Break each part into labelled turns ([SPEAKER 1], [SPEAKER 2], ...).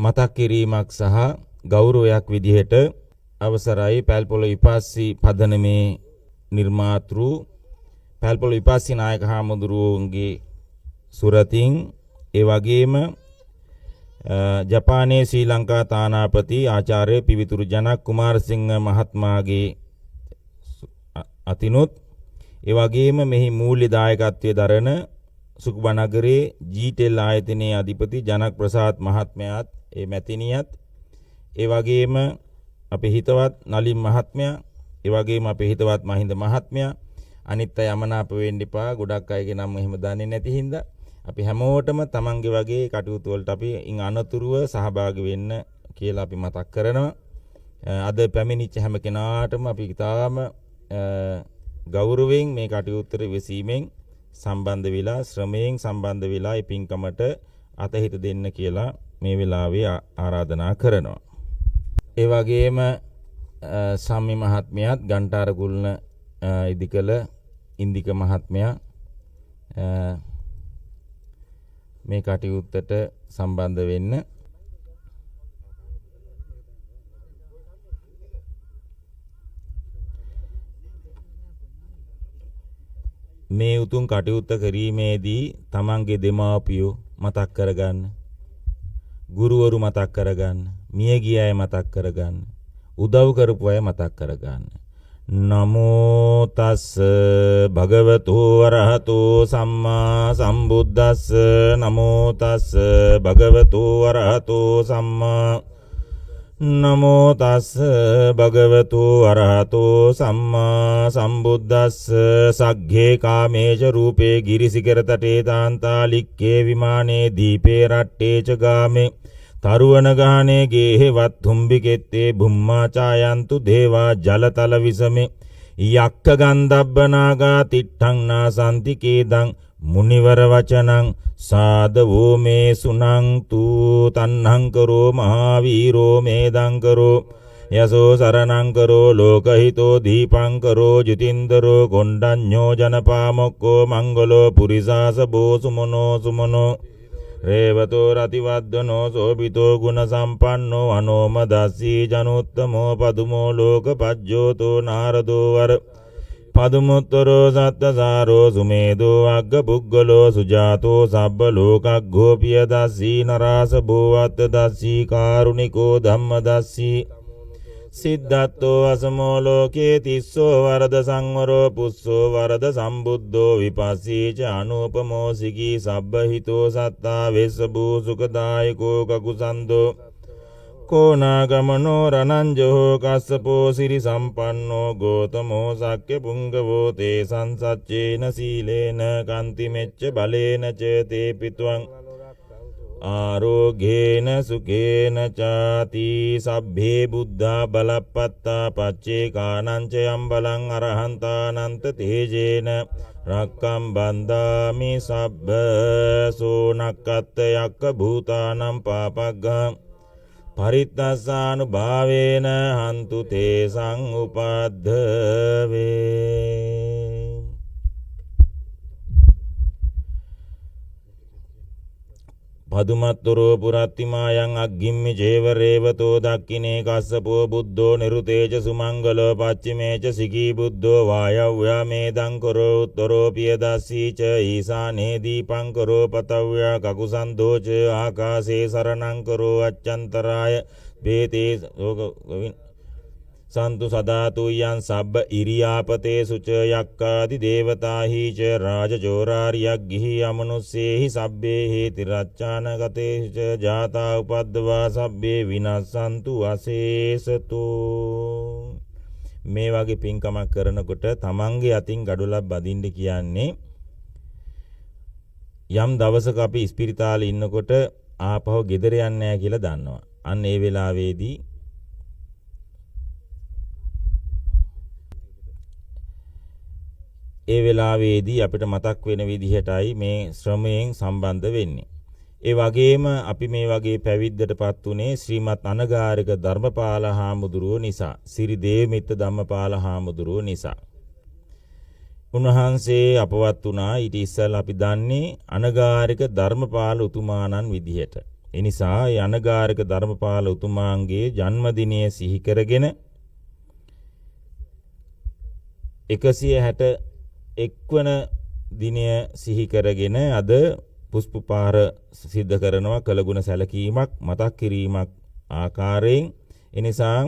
[SPEAKER 1] මතක් කිරීමක් සහ ගෞරවයක් විදිහට අවසරයි පැල්පොළ විපස්සී පදනමේ නිර්මාතෘ පැල්පොළ විපස්සී නායක හාමුදුරුවන්ගේ සුරතින් ඒ වගේම ජපානයේ ශ්‍රී ලංකා තානාපති ආචාර්ය පිවිතුරු ජනක් කුමාරසිංහ මහත්මයාගේ අතිනුත් ඒ වගේම මෙහි මූල්‍ය දායකත්වයේ දරන සුකුබනගරේ ජීටෙල් ආයතනයේ අධිපති ජනක් ප්‍රසාද් මහත්මයාත් ඒ මැතිණියත් ඒ වගේම අපේ හිතවත් නලින් මහත්මයා ඒ වගේම අපේ හිතවත් මහින්ද මහත්මයා අනිත් අය යමනාප වෙන්න එපා ගොඩක් අයගේ නම් එහෙම දන්නේ නැති හින්දා අපි හැමෝටම තමන්ගේ වගේ කටයුතු වලට අපි අනතුරුව සහභාගී වෙන්න කියලා අපි මතක් කරනවා. අද පැමිණිච්ච හැම කෙනාටම අපි ඊටාම ගෞරවයෙන් මේ කටයුත්තට විසීමෙන් සම්බන්ධ වෙලා ශ්‍රමයෙන් සම්බන්ධ වෙලා මේ පින්කමට අතහිත දෙන්න කියලා මේ වෙලාවේ ආරාධනා කරනවා. ඒ වගේම සම්මි මහත්මයාත් ගන්ටාර කුල්න ඉදිකල ඉන්දික මහත්මයා මේ කටයුත්තට සම්බන්ධ වෙන්න මේ උතුම් කටයුත්ත කිරීමේදී තමන්ගේ දෙමාපියෝ මතක් කරගන්න, ගුරුවරු මතක් කරගන්න, මියගිය අය මතක් කරගන්න, උදව් කරපු අය මතක් කරගන්න. නමෝ තස් භගවතු වරහතෝ සම්මා සම්බුද්දස්ස නමෝ තස් භගවතු වරහතෝ සම්මා නමෝ තස් භගවතු වරහතෝ සම්මා සම්බුද්දස්ස සග්ගේ කාමේච රූපේ ගිරිසිකර තටේ තාන්තාලික්කේ විමානේ දීපේ රට්ටේ ච ගාමේ තරුවන ගානේ ගේහෙවත් තුම්බිකෙත්තේ බුම්මා ඡායන්තු දේවා ජලතල විසමේ යක්ක ගන්ධබ්බනාගා තිට්ඨං නාසන්ති කේදං මුනිවර වචනං සාදවෝ මේ සුනං තු තන්නං කරෝ මහාවීරෝ මේදං කරෝ යසෝ සරණං කරෝ ලෝකහිතෝ දීපං කරෝ ජිතින්දරෝ ගොණ්ඩඤ්ඤෝ ජනපාමොක්කෝ මංගලෝ පුරිසාස බෝසුමනෝ සුමනෝ රේවතෝ රතිවද්දනෝ සෝබිතෝ ගුණ සම්පන්නෝ අනෝමදස්සී ජනුත්තමෝ පදුමෝ ලෝකපජ්ජෝතෝ නාරදෝ වර පදුමුත්තරෝ සත්තසාරෝ සුමේදෝ අග්ග පුග්ගලෝ සුජාතෝ සබ්බ ලෝකග්ගෝපිය දස්සී නරාස භෝවත්ත දස්සී කාරුණිකෝ ධම්මදස්සී සිද්ධාත්තෝ අසමෝ ලෝකේ තිස්සෝ වරද සංවරෝ පුස්සෝ වරද සම්බුද්ධෝ විපස්සී ච අනූපමෝ සිකී සබ්බහිතෝ සත්තා වෙස්ස භූසුකදායකෝ කකුසන්தோ කෝනාගමනෝ රණංජෝ කස්සපෝ සිරි සම්පන්නෝ ගෝතමෝ සක්්‍ය පුංගවෝ තේ සංසච්චේන සීලේන කන්ති මෙච්ච බලේන ච තේ පිතුං ආරෝග්‍යේන සුඛේන චාති සබ්බේ බුද්ධා බලප්පත්තා පච්චේ කානංච යම් බලං අරහන්තානන්ත තේජේන රක්කම් බන්දාමි සබ්බ සෝනක්කත්ත යක්ක භූතානම් පාපග්ගං පරිත්තස්සානුභාවේන හන්තු තේසං උපද්දවේ. පදුමත්තරෝ පුරත්තිමායන් අග්ගිම්මි ජේව රේවතෝ දක්කිනේ කස්සපෝ බුද්ධෝ නිරුතේජ සුමංගලෝ පච්චිමේච සිකී බුද්ධෝ වායව්‍යා මේදං කරෝ උත්තරෝ පියදස්සී ච ඊසානේ දීපං කරෝ පතව්‍යා කකුසන්தோ ච ආකාසේ සරණං කරෝ අච්චන්තරාය වේතේ සන්තු සදාතු යං සබ්බ ඉරියාපතේ සුච යක්කාදි දේවතාහි ච රාජජෝරාරියක් ගිහි අමනුස්සේහි සබ්බේ හේති රච්ඡාන ගතේ ච ජාතා උපද්දවා සබ්බේ විනස්සන්තු අසේසතු. මේ වගේ පින්කමක් කරනකොට තමන්ගේ අතින් ගඩොලක් බදින්න කියන්නේ යම් දවසක අපි ඉස්පිරිතාලේ ඉන්නකොට ආපහු ගෙදර යන්නේ නැහැ කියලා දන්නවා. අන්න ඒ වෙලාවේදී අපිට මතක් වෙන විදිහටයි මේ ශ්‍රමයෙන් සම්බන්ධ වෙන්නේ. ඒ වගේම අපි මේ වගේ පැවිද්දටපත් උනේ ශ්‍රීමත් අනගාരിക ධර්මපාල හාමුදුරුවෝ නිසා, සිරි දේවමිත්ත ධම්මපාල හාමුදුරුවෝ නිසා. උන්වහන්සේ අපවත් වුණා ඊට ඉස්සෙල්ලා අපි දන්නේ අනගාരിക ධර්මපාල උතුමාණන් විදිහට. එනිසා යනගාරක ධර්මපාල උතුමාගේ ජන්මදිනය සිහි කරගෙන 161 වන දිනය සිහි කරගෙන අද පුෂ්පපාර සිද්ධ කරනවා කළගුණ සැලකීමක් මතක් කිරීමක් ආකාරයෙන්. එනිසා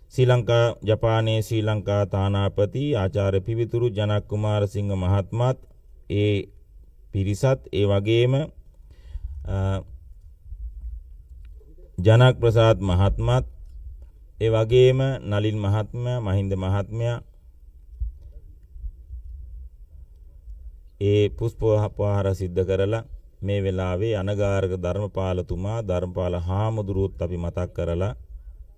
[SPEAKER 1] ශ්‍රී ලංකා ජපානයේ ශ්‍රී ලංකා තානාපති ආචාර්ය පිවිතුරු ජනක් කුමාරසිංහ මහත්මයාත් ඒ පිරිසත් ඒ වගේම ජනක් ප්‍රසාද් මහත්මයාත් ඒ වගේම නලින් මහත්මයා මහින්ද මහත්මයා ඒ පුෂ්පෝපහාර සිද්ධ කරලා මේ වෙලාවේ අනගාරක ධර්මපාලතුමා ධර්මපාල හාමුදුරුවොත් අපි මතක් කරලා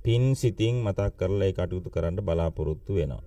[SPEAKER 1] පින් සිතින් මතක් කරලා ඒ කටයුතු කරන්න බලාපොරොත්තු වෙනවා.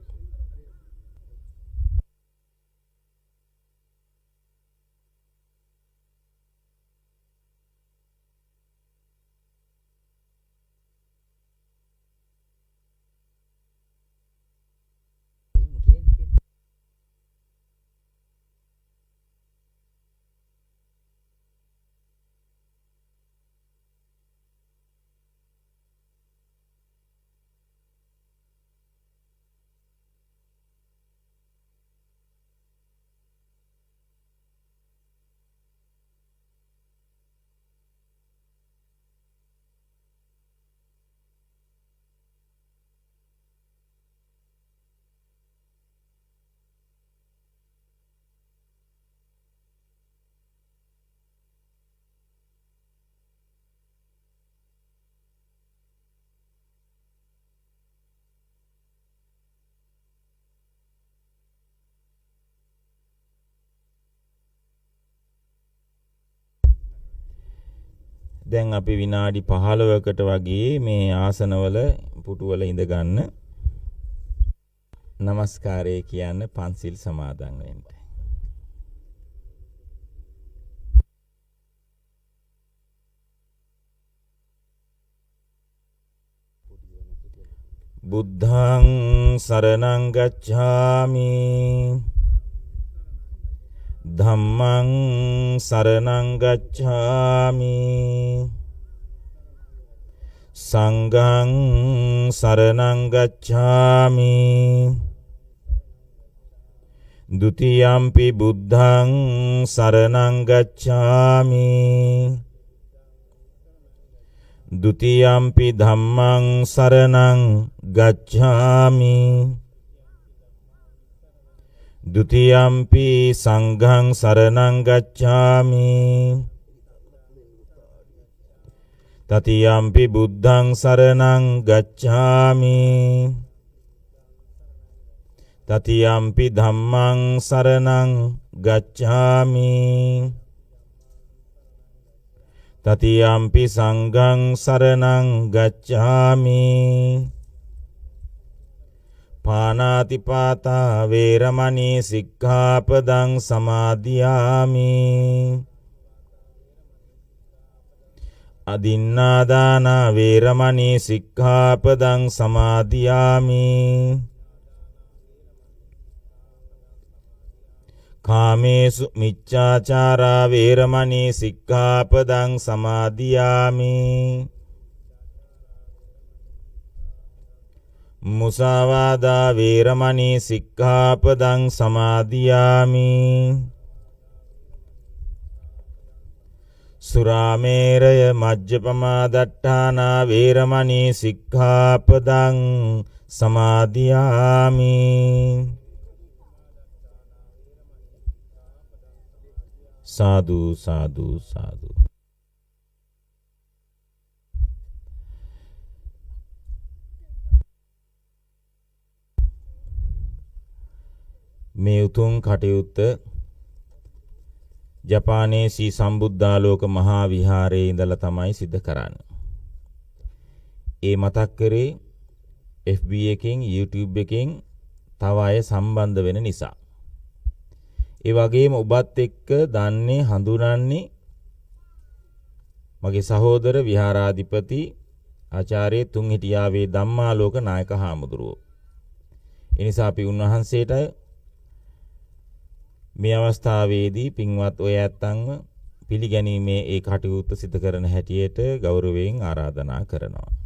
[SPEAKER 1] දැන් අපි විනාඩි 15කට වගේ මේ ආසනවල පුටුවල ඉඳ ගන්න. নমස්කාරය කියන්න පන්සිල් සමාදන් වෙන්න. බුද්ධං සරණං ගච්ඡාමි ධම්මං සරණං ගච්ඡාමි සංඝං සරණං ගච්ඡාමි ဒ ුතියම්පි බුද්ධං සරණං ගච්ඡාමි ဒ ුතියම්පි ධම්මං සරණං ගච්ඡාමි ဒ ුතියම්පි සංඝං සරණං ගච්ඡාමි တတိယံ පි බුද්ධං සරණං ගච්ඡාමි တတိယံ පි ධම්මං සරණං ගච්ඡාමි တတိယံ පි සංඝං සරණං ගච්ඡාමි පානාතිපාතා වේරමණී සික්ඛාපදං සමාදියාමි අදින්නාදාන වේරමණී සික්ඛාපදං සමාදියාමි කාමේසු මිච්ඡාචාරා වේරමණී සික්ඛාපදං සමාදියාමි මුසාවාදා වේරමණී සික්ඛාපදං සමාදියාමි සුරාමේරය මජ්ජපමා දට්ඨානා වේරමණී සික්ඛාපදං සමාදියාමි සාදු සාදු සාදු. මේ උතුම් කටයුත්ත ජපානයේ ශ්‍රී සම්බුද්ධාලෝක මහා විහාරයේ ඉඳලා තමයි සිද්ධ කරන්නේ. ඒ මතක් කරේ FB එකෙන් YouTube එකෙන් තව අය සම්බන්ධ වෙන නිසා. ඒ වගේම ඔබත් එක්ක දන්නේ හඳුනන්නේ මගේ සහෝදර විහාරාධිපති ආචාර්ය තුන්හිටියාවේ ධම්මාලෝක නායක හාමුදුරුවෝ. ඒ නිසා අපි උන්වහන්සේට මේ අවස්ථාවේදී පින්වත් ඔය ඇත්තන්ව පිළිගැනීමේ ඒ කටයුත්ත සිදු කරන හැටියට ගෞරවයෙන් ආරාධනා කරනවා.